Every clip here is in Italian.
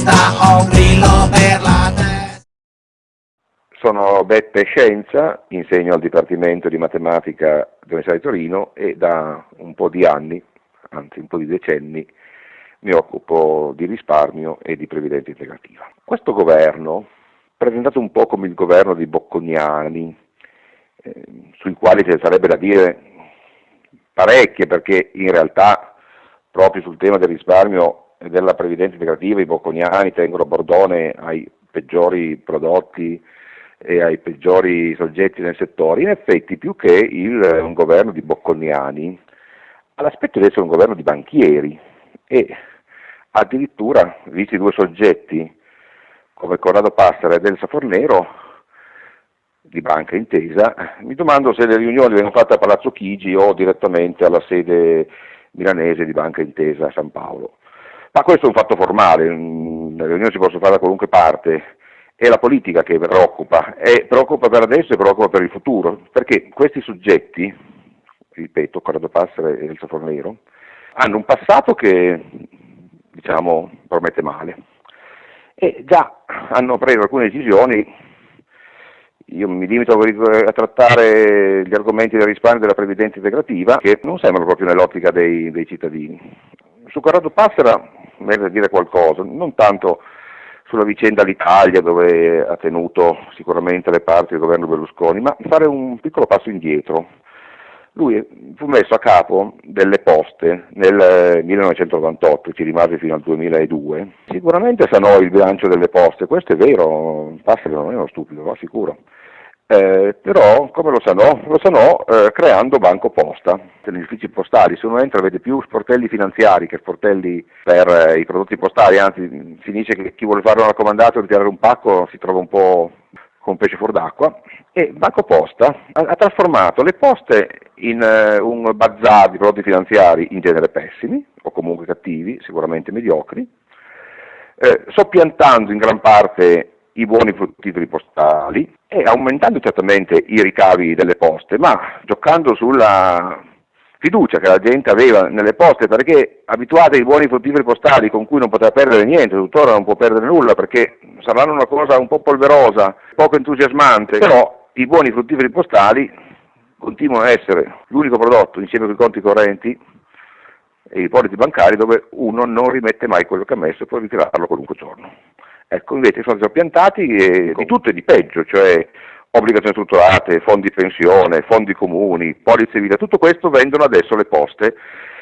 testa, ho un grillo per la testa. Sono Beppe Scienza, insegno al Dipartimento di Matematica dell'Università di Torino e da un po' di anni, anzi un po' di decenni, mi occupo di risparmio e di previdenza integrativa. Questo governo, presentato un po' come il governo dei bocconiani, sui quali ce ne sarebbe da dire parecchie, perché in realtà proprio sul tema del risparmio e della previdenza integrativa i bocconiani tengono bordone ai peggiori prodotti e ai peggiori soggetti nel settore. In effetti, più che un governo di bocconiani, ha l'aspetto di essere un governo di banchieri e addirittura, visti due soggetti come Corrado Passera ed Elsa Fornero di Banca Intesa, mi domando se le riunioni vengono fatte a Palazzo Chigi o direttamente alla sede milanese di Banca Intesa a San Paolo. Ma questo è un fatto formale, le riunioni si possono fare da qualunque parte. È la politica che preoccupa, e preoccupa per adesso e preoccupa per il futuro, perché questi soggetti, ripeto, Corrado Passera e Elsa Fornero, hanno un passato che, diciamo, promette male, e già hanno preso alcune decisioni. Io mi limito a trattare gli argomenti del risparmio e della previdenza integrativa, che non sembrano proprio nell'ottica dei cittadini. Su Corrado Passera merita dire qualcosa, non tanto sulla vicenda all'Italia, dove ha tenuto sicuramente le parti del governo Berlusconi, ma fare un piccolo passo indietro. Lui fu messo a capo delle poste nel 1998, ci rimase fino al 2002. Sicuramente sanò il bilancio delle poste, questo è vero, Passera non è uno stupido, va sicuro. Però come lo sanò? Lo sanò creando Banco Posta. Negli uffici postali, se uno entra vede più sportelli finanziari che sportelli per i prodotti postali, anzi finisce che chi vuole fare una raccomandata o ritirare un pacco si trova un po' con pesce fuor d'acqua, e Banco Posta ha trasformato le poste in un bazar di prodotti finanziari in genere pessimi, o comunque cattivi, sicuramente mediocri, soppiantando in gran parte i buoni fruttiferi postali e aumentando certamente i ricavi delle poste, ma giocando sulla fiducia che la gente aveva nelle poste, perché abituate ai buoni fruttiferi postali con cui non poteva perdere niente, tuttora non può perdere nulla perché saranno una cosa un po' polverosa, poco entusiasmante, però i buoni fruttiferi postali continuano a essere l'unico prodotto insieme con i conti correnti e i polizzi bancari dove uno non rimette mai quello che ha messo e può ritirarlo qualunque giorno. Ecco, invece sono soppiantati di tutto e di peggio, cioè obbligazioni strutturate, fondi pensione, fondi comuni, polizze vita, tutto questo vendono adesso le poste,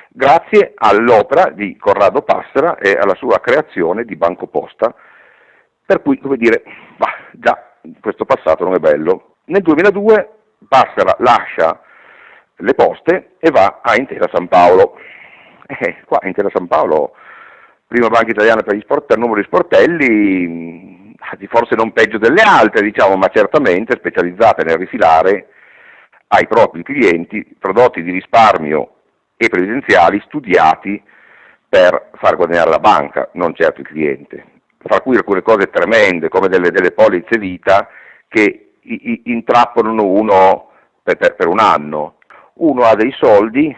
grazie all'opera di Corrado Passera e alla sua creazione di Banco Posta, per cui, come dire, già questo passato non è bello. Nel 2002 Passera lascia le poste e va a Intesa San Paolo. Qua Intesa San Paolo, prima banca italiana per il numero di sportelli, forse non peggio delle altre, diciamo, ma certamente specializzata nel rifilare ai propri clienti prodotti di risparmio e previdenziali studiati per far guadagnare la banca, non certo il cliente. Fra cui alcune cose tremende, come delle polizze vita che intrappolano uno per un anno. Uno ha dei soldi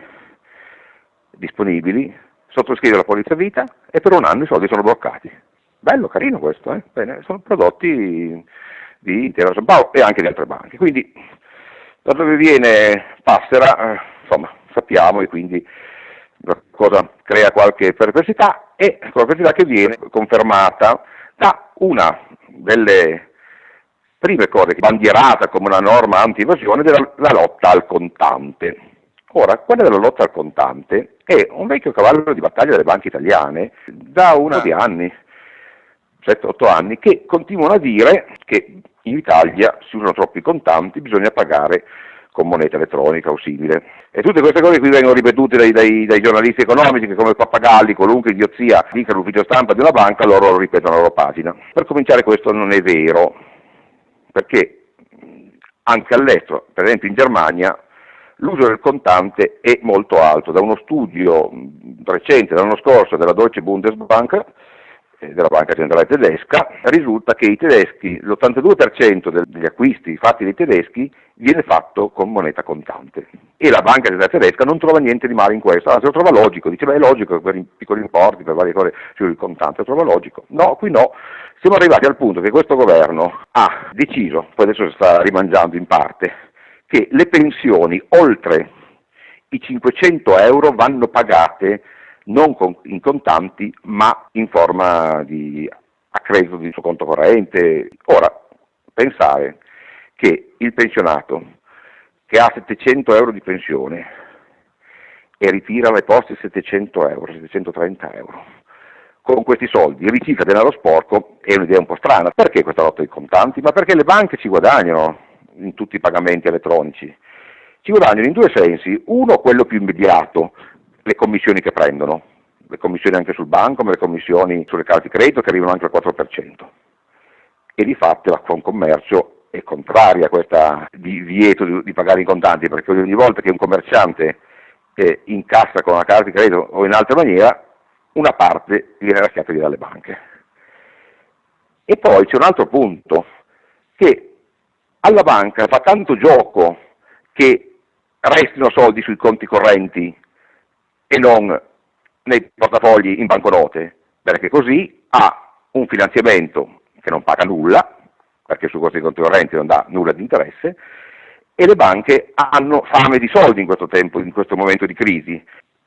disponibili, sottoscrive la polizza vita e per un anno i soldi sono bloccati. Bello, carino questo, eh? Bene, sono prodotti di Intesa San Paolo e anche di altre banche. Quindi da dove viene Passera, insomma, sappiamo, e quindi la cosa crea qualche perplessità, e quella perplessità che viene confermata da una delle prime cose bandierata come una norma anti-evasione della lotta al contante. Ora, quella della lotta al contante è un vecchio cavallo di battaglia delle banche italiane da un po' di anni, 7-8 anni, che continuano a dire che in Italia si usano troppi contanti, bisogna pagare con moneta elettronica o simile. E tutte queste cose qui vengono ripetute dai giornalisti economici che, come pappagalli, qualunque idiozia dica l'ufficio stampa di una banca, loro lo ripetono alla loro pagina. Per cominciare, questo non è vero, perché anche all'estero, per esempio in Germania, l'uso del contante è molto alto. Da uno studio recente, dell'anno scorso, della Deutsche Bundesbank, della Banca Centrale Tedesca, risulta che i tedeschi, l'82% degli acquisti fatti dai tedeschi viene fatto con moneta contante, e la Banca Centrale Tedesca non trova niente di male in questo, anzi lo trova logico, dice beh è logico per i piccoli importi, per varie cose sul contante, lo trova logico. No, qui no, siamo arrivati al punto che questo governo ha deciso, poi adesso sta rimangiando in parte, che le pensioni oltre i 500 euro vanno pagate non in contanti, ma in forma di accredito di suo conto corrente. Ora, pensare che il pensionato che ha 700 euro di pensione e ritira alle poste 700 euro, 730 euro, con questi soldi ricicla denaro sporco, è un'idea un po' strana. Perché questa lotta ai contanti? Ma perché le banche ci guadagnano in tutti i pagamenti elettronici. Ci guadagnano in due sensi: uno, quello più immediato, le commissioni che prendono, le commissioni anche sul banco, ma le commissioni sulle carte di credito che arrivano anche al 4%. E di fatto la Confcommercio è contraria a questo divieto di pagare in contanti, perché ogni volta che un commerciante incassa con una carta di credito o in altra maniera, una parte viene lasciata via dalle banche. E poi c'è un altro punto, che alla banca fa tanto gioco che restino soldi sui conti correnti e non nei portafogli in banconote, perché così ha un finanziamento che non paga nulla, perché su questi conti correnti non dà nulla di interesse, e le banche hanno fame di soldi in questo tempo, in questo momento di crisi,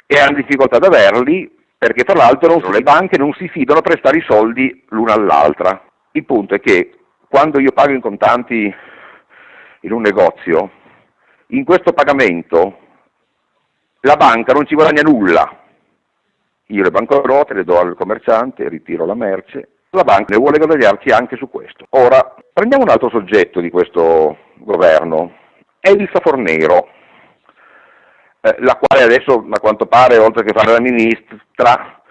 e hanno difficoltà ad averli, perché tra l'altro le banche non si fidano a prestare i soldi l'una all'altra. Il punto è che quando io pago in contanti in un negozio, in questo pagamento la banca non ci guadagna nulla. Io le banconote le do al commerciante, ritiro la merce, la banca ne vuole guadagnarci anche su questo. Ora, prendiamo un altro soggetto di questo governo, Elsa Fornero, la quale adesso, a quanto pare, oltre che fare la ministra,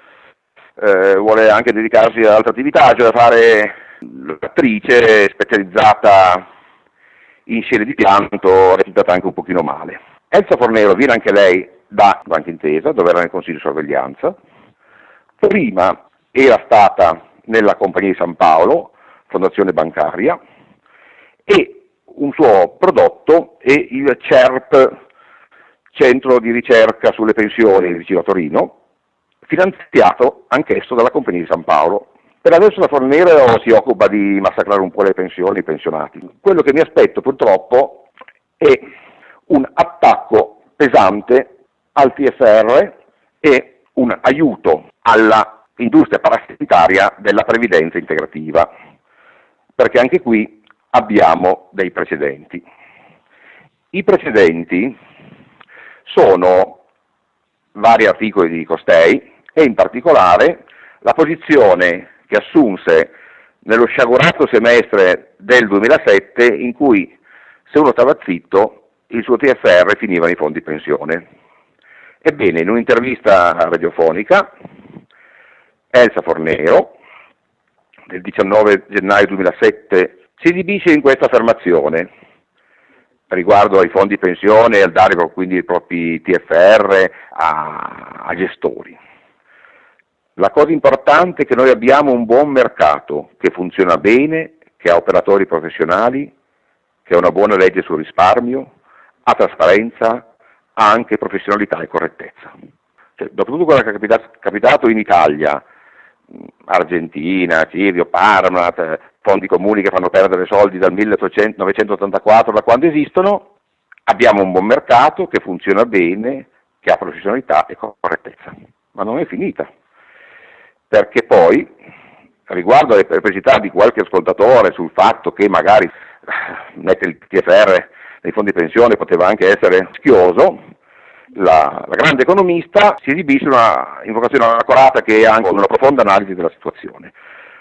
vuole anche dedicarsi ad altre attività, cioè fare l'attrice specializzata in scene di pianto, recitata anche un pochino male. Elsa Fornero viene anche lei da Banca Intesa, dove era nel Consiglio di Sorveglianza. Prima era stata nella Compagnia di San Paolo, fondazione bancaria, e un suo prodotto è il CERP, Centro di Ricerca sulle Pensioni, vicino a Torino, finanziato anch'esso dalla Compagnia di San Paolo. Per adesso la Fornero si occupa di massacrare un po' le pensioni, i pensionati. Quello che mi aspetto purtroppo è un attacco pesante al TFR e un aiuto alla industria parassitaria della previdenza integrativa, perché anche qui abbiamo dei precedenti. I precedenti sono vari articoli di costei e in particolare la posizione che assunse nello sciagurato semestre del 2007, in cui se uno stava zitto il suo TFR finiva nei fondi pensione. Ebbene, in un'intervista radiofonica, Elsa Fornero, del 19 gennaio 2007, si esibisce in questa affermazione riguardo ai fondi pensione e al dare quindi i propri TFR a gestori. La cosa importante è che noi abbiamo un buon mercato che funziona bene, che ha operatori professionali, che ha una buona legge sul risparmio, ha trasparenza, ha anche professionalità e correttezza. Cioè, dopo tutto quello che è capitato in Italia, Argentina, Cirio, Parmalat, fondi comuni che fanno perdere soldi dal 1984, da quando esistono, abbiamo un buon mercato che funziona bene, che ha professionalità e correttezza. Ma non è finita, perché poi, riguardo alle perplessità di qualche ascoltatore sul fatto che magari mettere il TFR nei fondi pensione poteva anche essere rischioso, la grande economista si esibisce una invocazione accurata che ha anche una profonda analisi della situazione.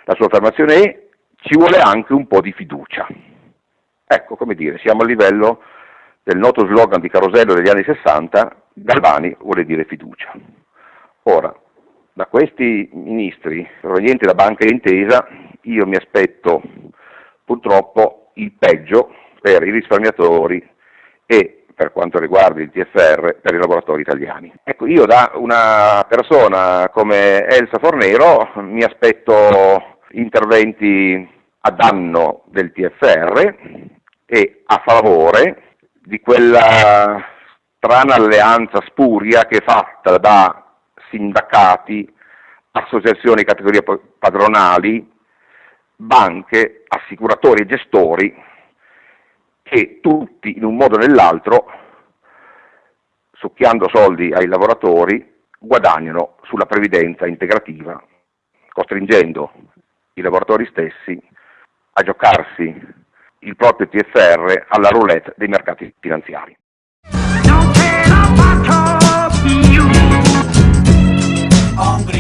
La sua affermazione è: ci vuole anche un po' di fiducia. Ecco, come dire, siamo a livello del noto slogan di Carosello degli anni 60, Galvani vuole dire fiducia. Ora, da questi ministri provenienti da Banca Intesa io mi aspetto purtroppo il peggio per i risparmiatori e per quanto riguarda il TFR per i lavoratori italiani. Ecco, io da una persona come Elsa Fornero mi aspetto interventi a danno del TFR e a favore di quella strana alleanza spuria che è fatta da sindacati, associazioni, categorie padronali, banche, assicuratori e gestori, che tutti in un modo o nell'altro, succhiando soldi ai lavoratori, guadagnano sulla previdenza integrativa, costringendo i lavoratori stessi a giocarsi il proprio TFR alla roulette dei mercati finanziari. On